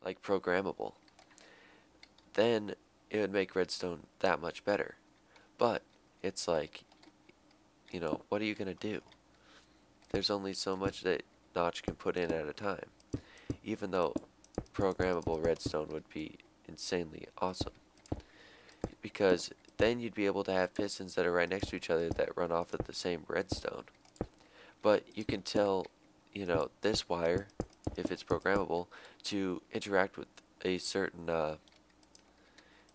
like programmable, then it would make redstone that much better. But it's like, what are you gonna do? There's only so much that Notch can put in at a time, even though programmable redstone would be insanely awesome. Because then you'd be able to have pistons that are right next to each other that run off of the same redstone. But you can tell, this wire, if it's programmable, to interact a certain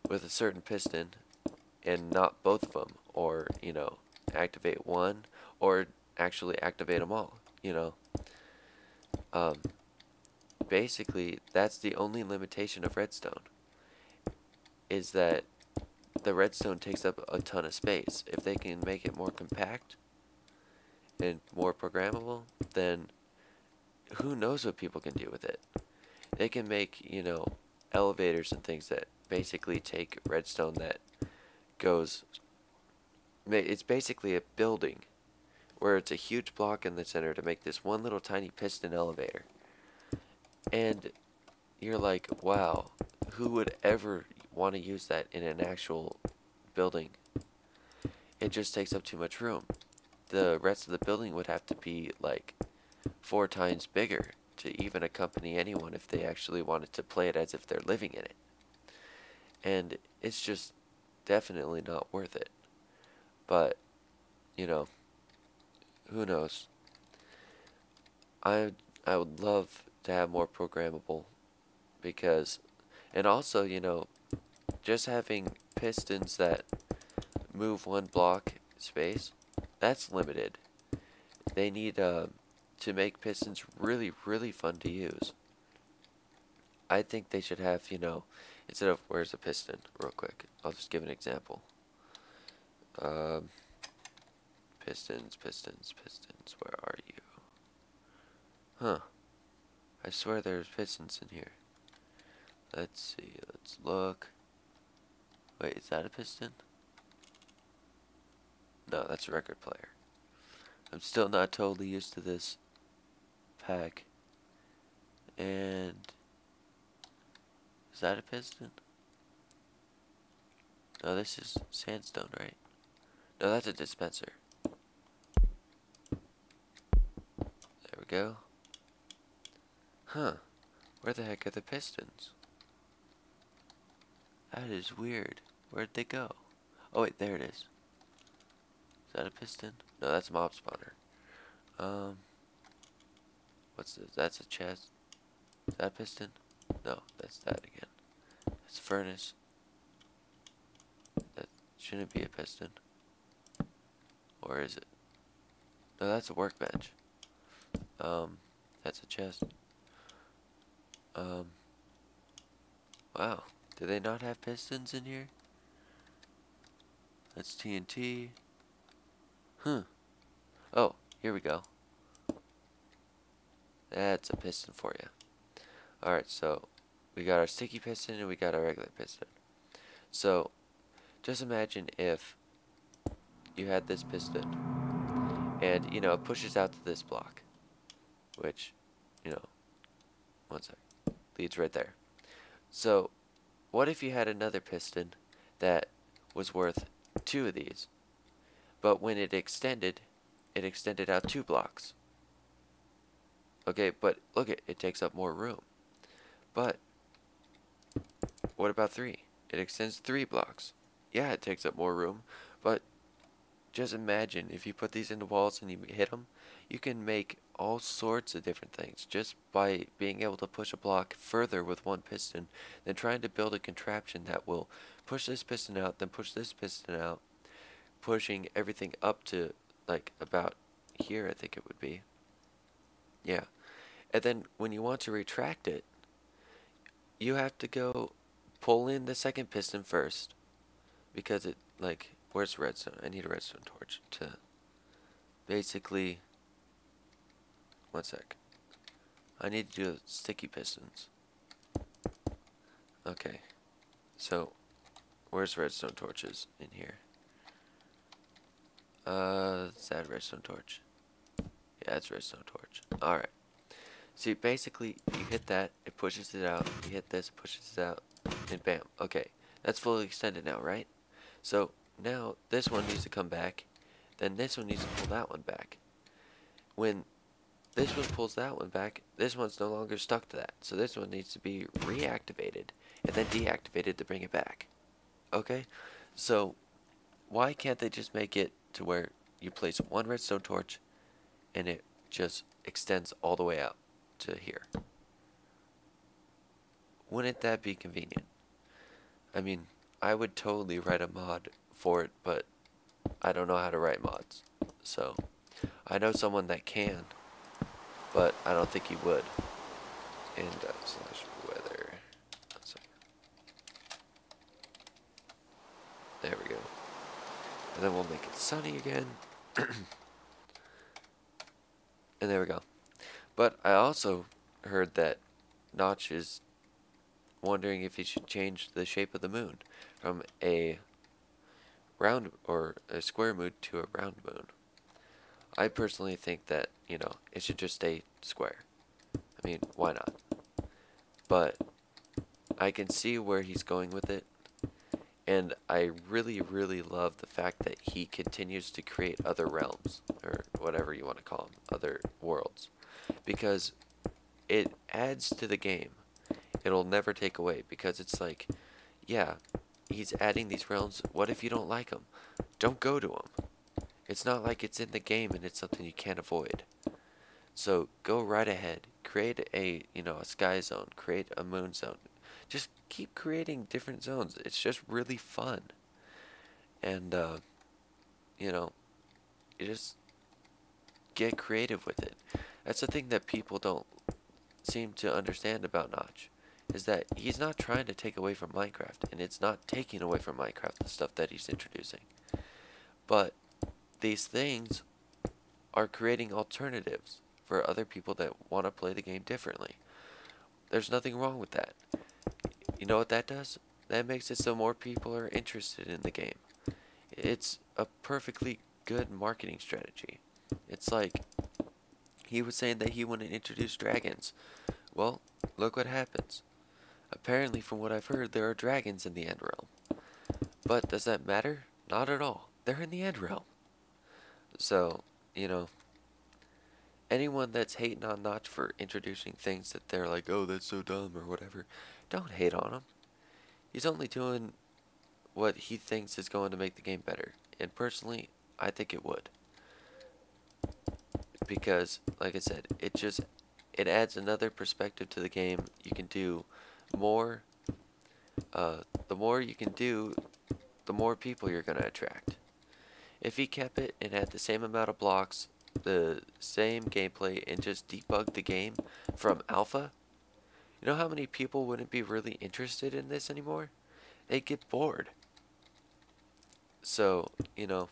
with a certain piston and not both of them, or activate one, or actually activate them all. Um, Basically, that's the only limitation of redstone, is that the redstone takes up a ton of space. If they can make it more compact and more programmable, then who knows what people can do with it. They can make, elevators and things that basically take redstone that goes, it's basically a building where it's a huge block in the center to make this one little tiny piston elevator. And you're like, wow, who would ever want to use that in an actual building? It just takes up too much room. The rest of the building would have to be like 4 times bigger to even accompany anyone if they actually wanted to play it as if they're living in it. And it's just definitely not worth it. But, you know, who knows? I I would love to have more programmable, because, and also, just having pistons that move one block space, that's limited. They need to make pistons really, really fun to use. I think they should have, instead of, where's a piston, real quick, I'll just give an example. Um, Pistons, pistons, pistons, where are you? Huh, I swear there's pistons in here. Let's see, let's look. Wait, is that a piston? No, that's a record player. I'm still not totally used to this pack. And is that a piston? No, this is sandstone, right? No, that's a dispenser. There we go. Huh. Where the heck are the pistons? That is weird. Where'd they go? Oh wait, there it is. Is that a piston? No, that's a mob spawner. What's this? That's a chest. Is that a piston? No, that's that again. That's a furnace. That shouldn't be a piston. Or is it? No, that's a workbench. That's a chest. Wow. Do they not have pistons in here? That's TNT. Huh. Oh, here we go. That's a piston for you. Alright, so we got our sticky piston and we got our regular piston. So, just imagine if you had this piston and, it pushes out to this block, which, one sec, leads right there. So, what if you had another piston that was worth 2 of these, but when it extended out 2 blocks? Okay, but look, it takes up more room. But what about 3? It extends 3 blocks. Yeah, it takes up more room, but just imagine if you put these into walls and you hit them, you can make all sorts of different things just by being able to push a block further with one piston than trying to build a contraption that will push this piston out, then push this piston out, pushing everything up to like about here, I think it would be. Yeah. And then when you want to retract it, you have to go pull in the second piston first, because it, like, where's redstone? I need a redstone torch to basically, one sec. I need to do sticky pistons. Okay, so where's redstone torches in here? Let's add redstone torch. Yeah, it's redstone torch. Alright, See, basically, you hit that, it pushes it out. You hit this, it pushes it out, and bam. Okay, that's fully extended now, right? So now this one needs to come back, then this one needs to pull that one back. When this one pulls that one back, this one's no longer stuck to that. So this one needs to be reactivated and then deactivated to bring it back. Okay? So why can't they just make it to where you place one redstone torch and it just extends all the way out to here? Wouldn't that be convenient? I mean, I would totally write a mod for it, but I don't know how to write mods. So, I know someone that can, but I don't think he would. And slash weather. There we go. And then we'll make it sunny again. And there we go. But I also heard that Notch is wondering if he should change the shape of the moon from a round or a square moon to a round moon. I personally think that, you know, it should just stay square. I mean, why not? But I can see where he's going with it. And I really, really love the fact that he continues to create other realms, or whatever you want to call them, other worlds. Because it adds to the game. It'll never take away, because it's like, yeah, he's adding these realms. What if you don't like them? Don't go to them. It's not like it's in the game and it's something you can't avoid. So go right ahead. Create a, you know, a sky zone. Create a moon zone. Just keep creating different zones. It's just really fun. And, you know, you just get creative with it. That's the thing that people don't seem to understand about Notch, is that he's not trying to take away from Minecraft, and it's not taking away from Minecraft, the stuff that he's introducing. But these things are creating alternatives for other people that want to play the game differently. There's nothing wrong with that. You know what that does? That makes it so more people are interested in the game. It's a perfectly good marketing strategy. It's like, he was saying that he wanted to introduce dragons. Well, look what happens. Apparently, from what I've heard, there are dragons in the End Realm. But does that matter? Not at all. They're in the End Realm. So, you know, anyone that's hating on Notch for introducing things that they're like, oh, that's so dumb or whatever, don't hate on him. He's only doing what he thinks is going to make the game better. And personally, I think it would. Because, like I said, it adds another perspective to the game. You can do more. The more you can do, the more people you're going to attract. If he kept it and had the same amount of blocks, the same gameplay, and just debugged the game from alpha, you know how many people wouldn't be really interested in this anymore? They'd get bored. So, you know,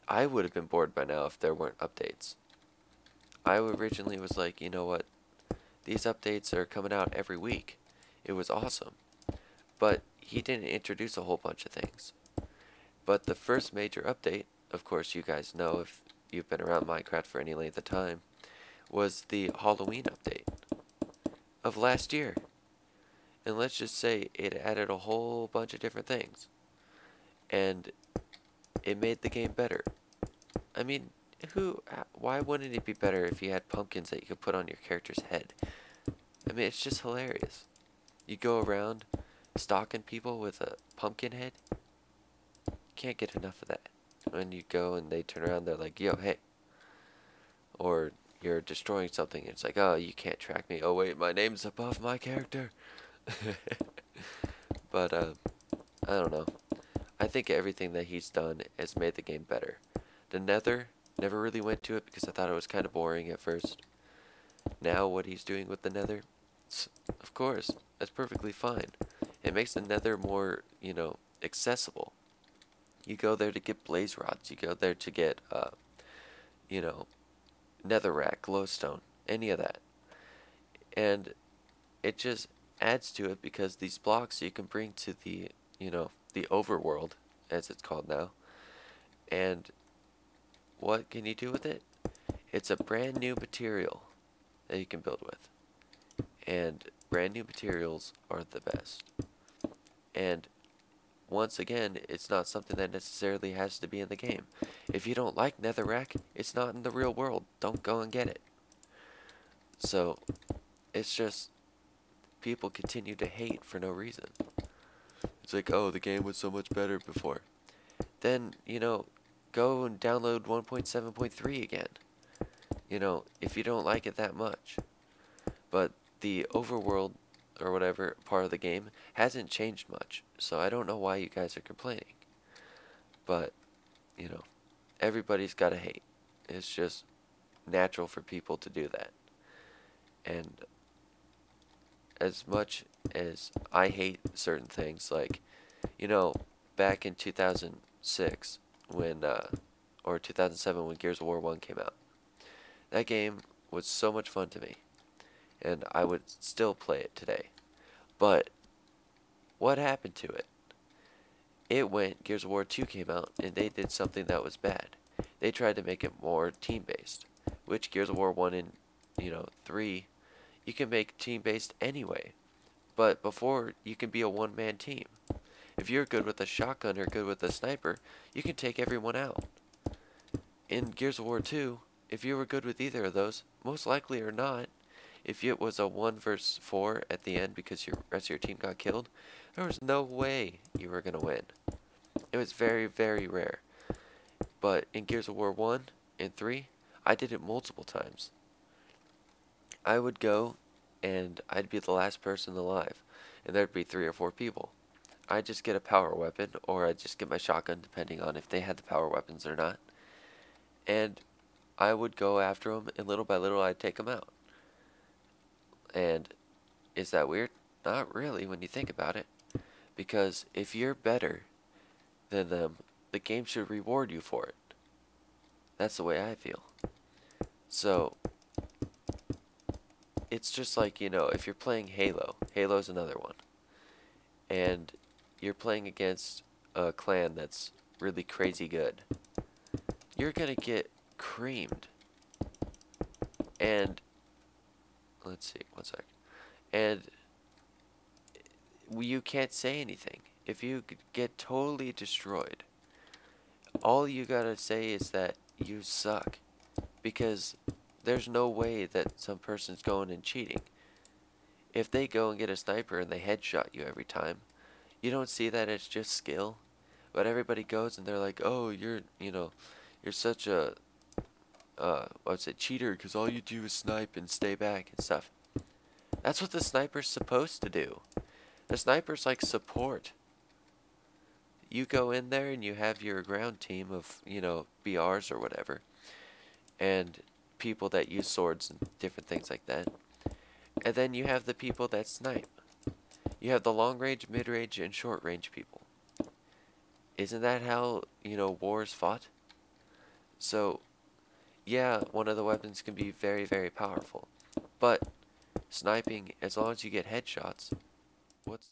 I would have been bored by now if there weren't updates. I originally was like, you know what, these updates are coming out every week. It was awesome. But he didn't introduce a whole bunch of things. But the first major update, of course you guys know if you've been around Minecraft for any length of time, was the Halloween update of last year. And let's just say it added a whole bunch of different things. And it made the game better. I mean, why wouldn't it be better if you had pumpkins that you could put on your character's head? I mean, it's just hilarious. You go around stalking people with a pumpkin head. Can't get enough of that. When you go and they turn around, they're like, yo, hey. Or you're destroying something, and it's like, oh, you can't track me. Oh, wait, my name's above my character. But, I don't know. I think everything that he's done has made the game better. The Nether, never really went to it because I thought it was kind of boring at first. Now, what he's doing with the Nether, of course, that's perfectly fine. It makes the Nether more, you know, accessible. You go there to get blaze rods. You go there to get, you know, netherrack, glowstone, any of that. And it just adds to it because these blocks you can bring to the, you know, the overworld, as it's called now. And what can you do with it? It's a brand new material. that you can build with. And brand new materials are the best. And once again, it's not something that necessarily has to be in the game. If you don't like netherrack, it's not in the real world. Don't go and get it. So, it's just people continue to hate for no reason. It's like, oh, the game was so much better before. Then, go and download 1.7.3 again. If you don't like it that much. But the overworld or whatever part of the game hasn't changed much. So I don't know why you guys are complaining. But, everybody's got to hate. It's just natural for people to do that. And as much as I hate certain things, like, back in 2006 when, or 2007 when Gears of War 1 came out, that game was so much fun to me, and I would still play it today. But what happened to it? Gears of War 2 came out, and they did something that was bad. They tried to make it more team-based, which Gears of War 1 and, 3, you can make team-based anyway. But before, you can be a one-man team. If you're good with a shotgun or good with a sniper, you can take everyone out. In Gears of War 2, if you were good with either of those, most likely or not, if it was a 1 versus 4 at the end because the rest of your team got killed, there was no way you were going to win. It was very, very rare. But in Gears of War 1 and 3, I did it multiple times. I would go and I'd be the last person alive, and there'd be 3 or 4 people. I'd just get a power weapon, or I'd just get my shotgun, depending on if they had the power weapons or not. And I would go after them, and little by little I'd take them out. And is that weird? Not really when you think about it. Because if you're better than them, the game should reward you for it. That's the way I feel. So, it's just like, if you're playing Halo. Halo's another one. And you're playing against a clan that's really crazy good. You're gonna get creamed. And, let's see, one sec. And you can't say anything. If you get totally destroyed, all you gotta say is that you suck. Because there's no way that some person's going and cheating. If they go and get a sniper and they headshot you every time, you don't see that it's just skill. But everybody goes and they're like, oh, you're such a, cheater because all you do is snipe and stay back and stuff. That's what the sniper's supposed to do. The sniper's like support. You go in there and you have your ground team of, BRs or whatever. And people that use swords and different things like that. And then you have the people that snipe. You have the long range, mid range, and short range people. Isn't that how, wars fought? So, yeah, one of the weapons can be very, very powerful. But sniping, as long as you get headshots, what's